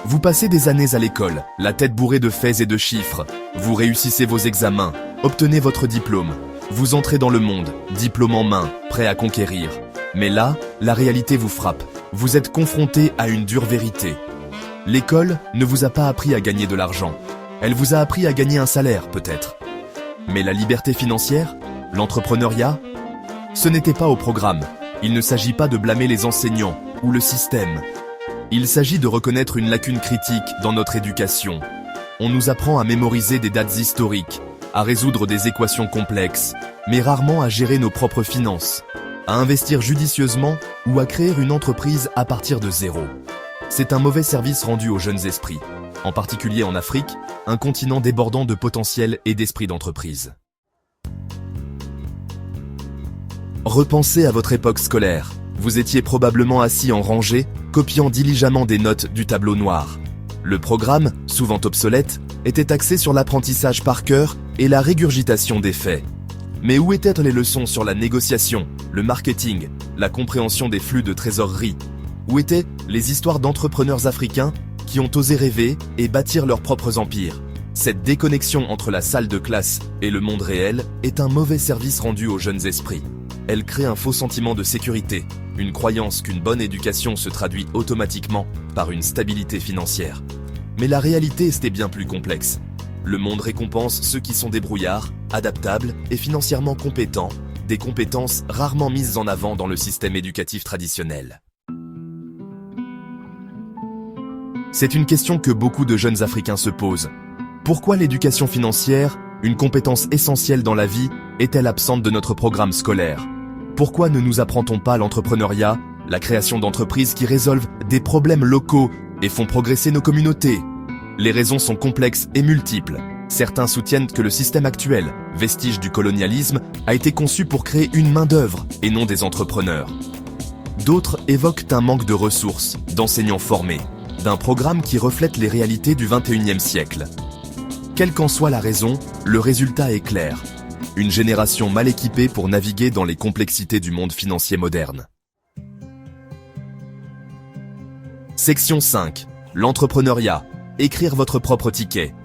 Vous passez des années à l'école, la tête bourrée de faits et de chiffres. Vous réussissez vos examens, obtenez votre diplôme. Vous entrez dans le monde, diplôme en main, prêt à conquérir. Mais là, la réalité vous frappe. Vous êtes confronté à une dure vérité. L'école ne vous a pas appris à gagner de l'argent. Elle vous a appris à gagner un salaire, peut-être. Mais la liberté financière? L'entrepreneuriat? Ce n'était pas au programme. Il ne s'agit pas de blâmer les enseignants ou le système. Il s'agit de reconnaître une lacune critique dans notre éducation. On nous apprend à mémoriser des dates historiques, à résoudre des équations complexes, mais rarement à gérer nos propres finances, à investir judicieusement ou à créer une entreprise à partir de zéro. C'est un mauvais service rendu aux jeunes esprits, en particulier en Afrique, un continent débordant de potentiel et d'esprit d'entreprise. Repensez à votre époque scolaire. Vous étiez probablement assis en rangée, copiant diligemment des notes du tableau noir. Le programme, souvent obsolète, était axé sur l'apprentissage par cœur et la régurgitation des faits. Mais où étaient les leçons sur la négociation, le marketing, la compréhension des flux de trésorerie? Où étaient les histoires d'entrepreneurs africains qui ont osé rêver et bâtir leurs propres empires? Cette déconnexion entre la salle de classe et le monde réel est un mauvais service rendu aux jeunes esprits. Elle crée un faux sentiment de sécurité, une croyance qu'une bonne éducation se traduit automatiquement par une stabilité financière. Mais la réalité est bien plus complexe. Le monde récompense ceux qui sont débrouillards, adaptables et financièrement compétents, des compétences rarement mises en avant dans le système éducatif traditionnel. C'est une question que beaucoup de jeunes Africains se posent. Pourquoi l'éducation financière, une compétence essentielle dans la vie, est-elle absente de notre programme scolaire? Pourquoi ne nous apprend-on pas l'entrepreneuriat, la création d'entreprises qui résolvent des problèmes locaux et font progresser nos communautés? Les raisons sont complexes et multiples. Certains soutiennent que le système actuel, vestige du colonialisme, a été conçu pour créer une main-d'œuvre et non des entrepreneurs. D'autres évoquent un manque de ressources, d'enseignants formés, d'un programme qui reflète les réalités du XXIe siècle. Quelle qu'en soit la raison, le résultat est clair. Une génération mal équipée pour naviguer dans les complexités du monde financier moderne. Section 5. L'entrepreneuriat. Écrire votre propre ticket.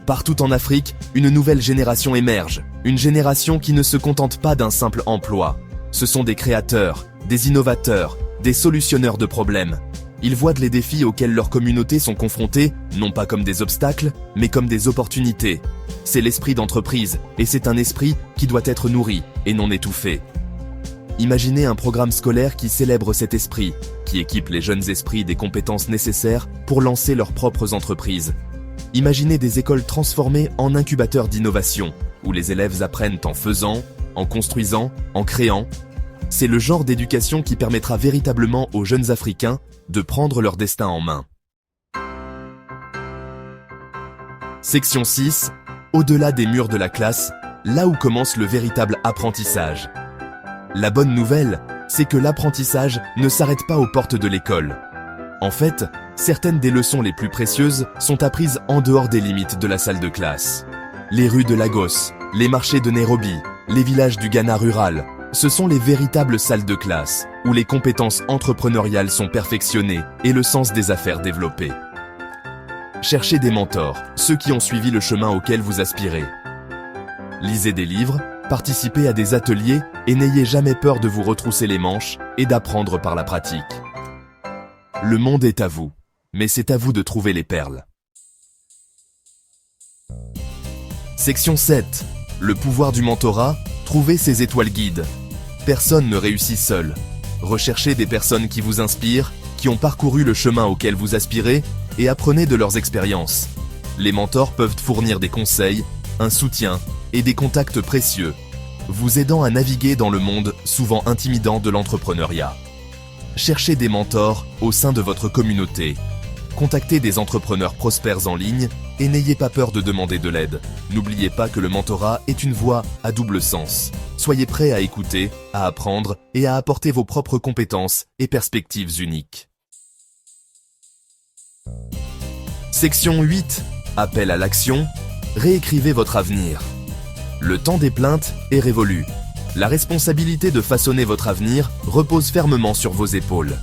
Partout en Afrique, une nouvelle génération émerge. Une génération qui ne se contente pas d'un simple emploi. Ce sont des créateurs, des innovateurs, des solutionneurs de problèmes. Ils voient les défis auxquels leurs communautés sont confrontées, non pas comme des obstacles, mais comme des opportunités. C'est l'esprit d'entreprise, et c'est un esprit qui doit être nourri, et non étouffé. Imaginez un programme scolaire qui célèbre cet esprit, qui équipe les jeunes esprits des compétences nécessaires pour lancer leurs propres entreprises. Imaginez des écoles transformées en incubateurs d'innovation, où les élèves apprennent en faisant, en construisant, en créant. C'est le genre d'éducation qui permettra véritablement aux jeunes Africains de prendre leur destin en main. Section 6. Au-delà des murs de la classe, là où commence le véritable apprentissage. La bonne nouvelle, c'est que l'apprentissage ne s'arrête pas aux portes de l'école. En fait, certaines des leçons les plus précieuses sont apprises en dehors des limites de la salle de classe. Les rues de Lagos, les marchés de Nairobi, les villages du Ghana rural, ce sont les véritables salles de classe, où les compétences entrepreneuriales sont perfectionnées et le sens des affaires développé. Cherchez des mentors, ceux qui ont suivi le chemin auquel vous aspirez. Lisez des livres, participez à des ateliers et n'ayez jamais peur de vous retrousser les manches et d'apprendre par la pratique. Le monde est à vous, mais c'est à vous de trouver les perles. Section 7. Le pouvoir du mentorat, trouvez ses étoiles guides. Personne ne réussit seul. Recherchez des personnes qui vous inspirent, qui ont parcouru le chemin auquel vous aspirez et apprenez de leurs expériences. Les mentors peuvent fournir des conseils, un soutien et des contacts précieux, vous aidant à naviguer dans le monde souvent intimidant de l'entrepreneuriat. Cherchez des mentors au sein de votre communauté. Contactez des entrepreneurs prospères en ligne et n'ayez pas peur de demander de l'aide. N'oubliez pas que le mentorat est une voie à double sens. Soyez prêts à écouter, à apprendre et à apporter vos propres compétences et perspectives uniques. Section 8. Appel à l'action. Réécrivez votre avenir. Le temps des plaintes est révolu. La responsabilité de façonner votre avenir repose fermement sur vos épaules.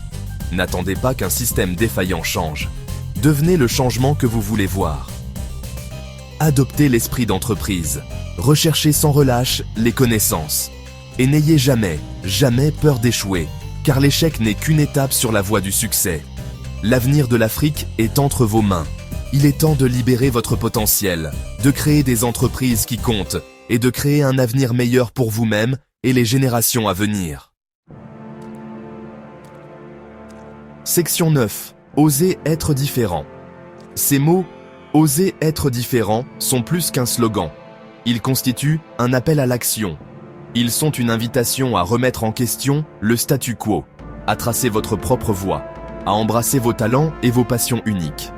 N'attendez pas qu'un système défaillant change. Devenez le changement que vous voulez voir. Adoptez l'esprit d'entreprise. Recherchez sans relâche les connaissances. Et n'ayez jamais, jamais peur d'échouer, car l'échec n'est qu'une étape sur la voie du succès. L'avenir de l'Afrique est entre vos mains. Il est temps de libérer votre potentiel, de créer des entreprises qui comptent et de créer un avenir meilleur pour vous-même et les générations à venir. Section 9. Oser être différent. Ces mots « oser être différent » sont plus qu'un slogan. Ils constituent un appel à l'action. Ils sont une invitation à remettre en question le statu quo, à tracer votre propre voie, à embrasser vos talents et vos passions uniques.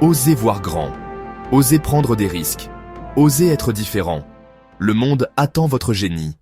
Osez voir grand. Osez prendre des risques. Osez être différent. Le monde attend votre génie.